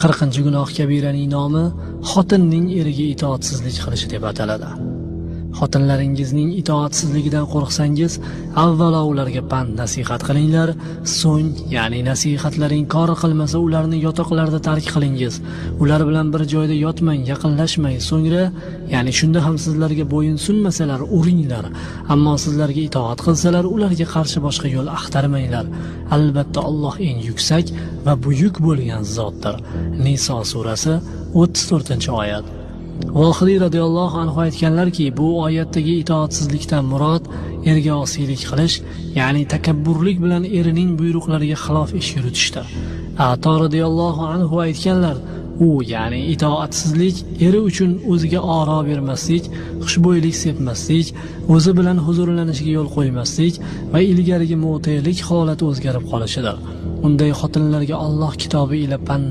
40-gunoh kabiraning nomi xotinning eriga itoatsizlik qilishi deb ataladi. Xotinlaringizning itoatsizligidan qo'rqsangiz, avvalo ularga pand nasihat qilinglar, so'ng, ya'ni nasihatlaring kor qilmasa ularni yotoqlarda tark qilingiz. Ular bilan bir joyda yotmang, yaqinlashmang, so'ngra, ya'ni shunda ham sizlarga bo'yin sunmasalar, uringlar. Ammo sizlarga itoat qilsalar, ularga qarshi boshqa yo'l axtarmanglar. Albatta Alloh eng yuksak va buyuk bo'lgan zotdir. Niso surasi 34-oyat. Vohidi radhiyallohu anhu aytganlarki, bu oyatdagi itoatsizlikdan murod erga osiylik qilish, ya'ni takabburlik bilan erining buyruqlariga xilof ish yuritishdir. Ato radhiyallohu anhu aytganlar, u ya'ni itoatsizlik eri uchun o'ziga oro bermaslik, xushbo'ylik sepmaslik, o'zi bilan huzurlanishiga yo'l qo'ymaslik va ilgarigi mo'telik holati o'zgarib qolishidir. Unday xotinlarga Alloh kitobi ila pand